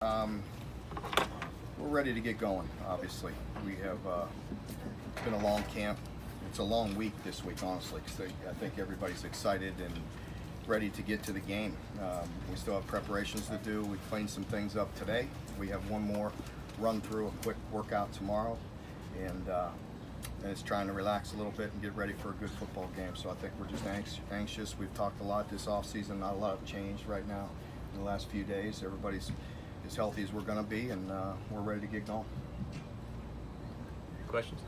We're ready to get going, obviously. We have, it's been a long camp. It's a long week this week, honestly, because I think everybody's excited and ready to get to the game. We still have preparations to do. We cleaned some things up today. We have one more run through, a quick workout tomorrow, and it's trying to relax a little bit and get ready for a good football game. So I think we're just anxious. We've talked a lot this offseason. Not a lot of change right now in the last few days. Everybody's as healthy as we're going to be, and we're ready to get going. Questions?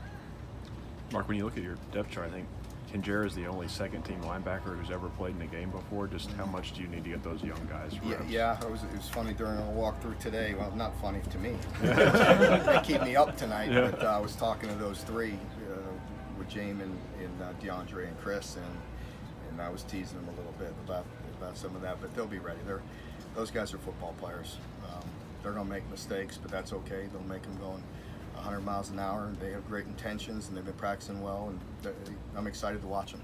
Mark, when you look at your depth chart, I think Kinjera is the only second-team linebacker who's ever played in a game before. Just how much do you need to get those young guys reps? Yeah, it was funny during our walkthrough today. Well, not funny to me. They keep me up tonight, yeah. But I was talking to those three, with James and DeAndre and Chris, and I was teasing them a little bit about some of that, but they'll be ready. Those guys are football players. They're going to make mistakes, but that's okay. They'll make them going 100 miles an hour, and they have great intentions, and they've been practicing well, and I'm excited to watch them.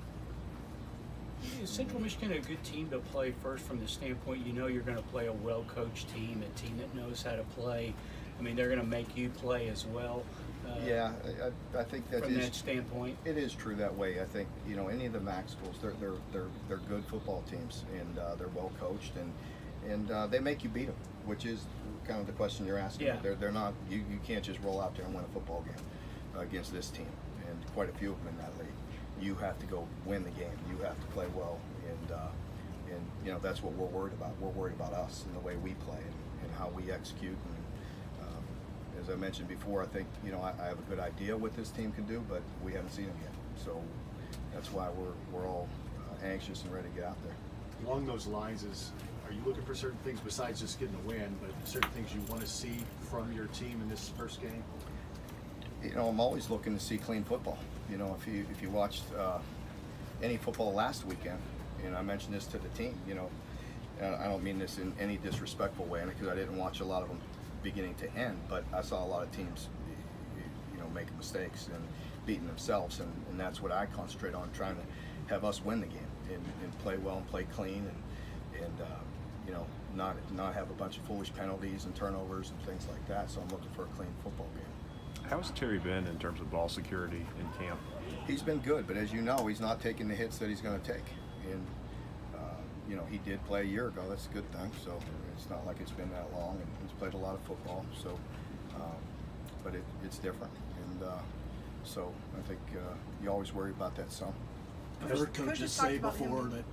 Is Central Michigan a good team to play first from the standpoint you're going to play a well-coached team, a team that knows how to play? I mean, they're going to make you play as well. Yeah, I think that from that standpoint, it is true that way. I think any of the MAC schools, they're good football teams, and they're well coached, and they make you beat them, which is kind of the question you're asking. Yeah. They're not. You can't just roll out there and win a football game against this team, and quite a few of them in that league. You have to go win the game. You have to play well, and that's what we're worried about. We're worried about us and the way we play and how we execute. And as I mentioned before, I think I have a good idea what this team can do, but we haven't seen them yet. So that's why we're all anxious and ready to get out there. Along those lines, are you looking for certain things besides just getting a win, but certain things you want to see from your team in this first game? I'm always looking to see clean football. If you watched any football last weekend, I mentioned this to the team. I don't mean this in any disrespectful way, because I didn't watch a lot of them beginning to end, but I saw a lot of teams, making mistakes and beating themselves, and that's what I concentrate on, trying to have us win the game and play well and play clean and not have a bunch of foolish penalties and turnovers and things like that. So I'm looking for a clean football game. How's Terry been in terms of ball security in camp? He's been good, but as you know, he's not taking the hits that he's going to take. And he did play a year ago. That's a good thing. So it's not like it's been that long, and he's played a lot of football. So, but it's different, and so I think you always worry about that some. I've heard coaches say before that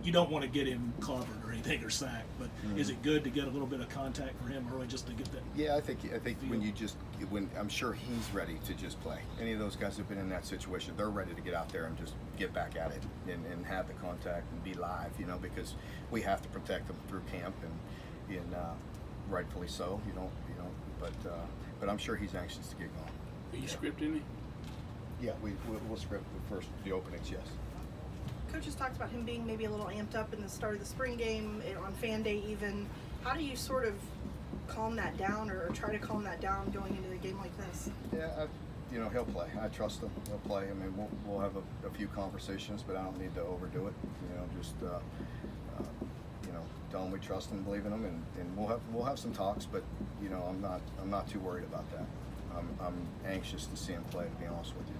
you don't want to get him clobbered or anything or sacked, but is it good to get a little bit of contact for him early just to get that? Yeah, I think when I'm sure he's ready to just play. Any of those guys who've been in that situation, they're ready to get out there and just get back at it and have the contact and be live, because we have to protect them through camp and rightfully so, but I'm sure he's anxious to get going. Are you scripting it? Yeah, we'll script the openings, yes. Coaches talked about him being maybe a little amped up in the start of the spring game, on fan day even. How do you sort of calm that down or try to calm that down going into a game like this? Yeah, he'll play. I trust him. He'll play. I mean, we'll have a few conversations, but I don't need to overdo it. Just tell him we trust him, believe in him, and we'll have some talks. But I'm not too worried about that. I'm anxious to see him play, to be honest with you.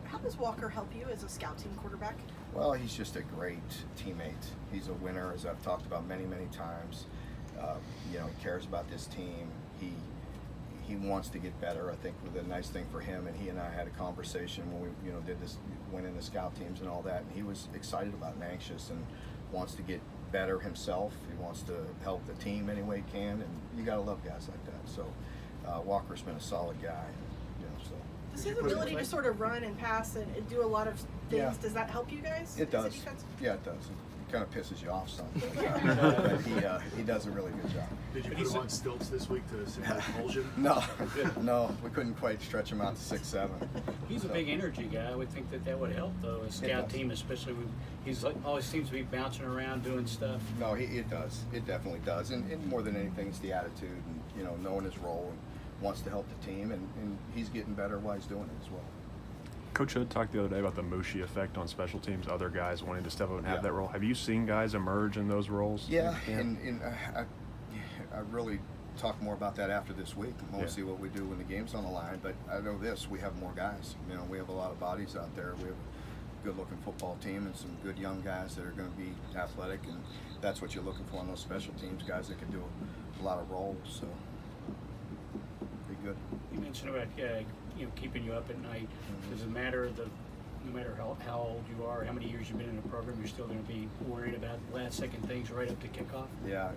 How does Walker help you as a scout team quarterback? Well, he's just a great teammate. He's a winner, as I've talked about many, many times. He cares about this team. He wants to get better. I think the nice thing for him, and he and I had a conversation when we did this, went in the scout teams and all that, and he was excited about and anxious and wants to get better himself. He wants to help the team any way he can, and you got to love guys like that. So Walker's been a solid guy. Does his ability to sort of run and pass and do a lot of things, does that help you guys? It does. Yeah, it does. It kind of pisses you off some. But he does a really good job. Did you put him on stilts this week to simulate propulsion? No, we couldn't quite stretch him out to 6'7". He's a big energy guy. I would think that would help, though. A scout team, especially when he's always seems to be bouncing around doing stuff. No, it does. It definitely does. And more than anything, it's the attitude and knowing his role and wants to help the team, and he's getting better while he's doing it as well. Coach Hood talked the other day about the Mushi effect on special teams, other guys wanting to step up and have that role. Have you seen guys emerge in those roles? Yeah, and I really talk more about that after this week. I want Yeah. to see what we do when the game's on the line. But I know this: we have more guys. You know, we have a lot of bodies out there. We have a good-looking football team and some good young guys that are going to be athletic, and that's what you're looking for on those special teams guys that can do a lot of roles. So be good. You mentioned about keeping you up at night. Does it matter no matter how old you are, how many years you've been in the program, you're still going to be worried about last second things right up to kickoff? Yeah,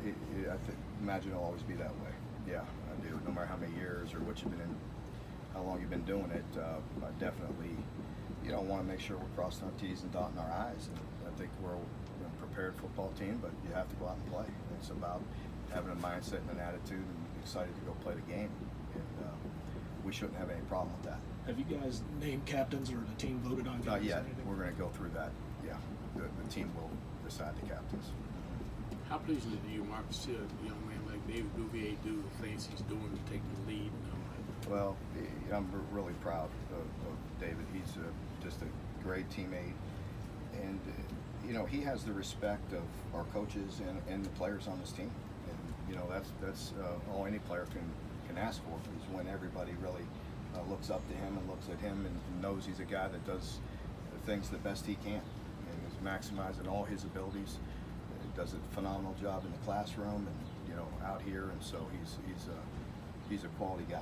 imagine it'll always be that way. Yeah, I do. No matter how many years or what you've been in, how long you've been doing it, I definitely, want to make sure we're crossing our T's and dotting our I's. And I think we're a prepared football team, but you have to go out and play. It's about having a mindset and an attitude and excited to go play the game. And we shouldn't have any problem with that. Have you guys named captains or the team voted on Not captains yet. or anything? We're going to go through that. Yeah, the team will decide the captains. How pleasing is it to you, Mark, to see a young man like David Bouvier do the things he's doing to take the lead? Well, I'm really proud of David. He's just a great teammate, and he has the respect of our coaches and the players on this team. And that's all any player can ask for, is when everybody really looks up to him and looks at him and knows he's a guy that does things the best he can and is maximizing all his abilities. He does a phenomenal job in the classroom and out here, and so he's a quality guy.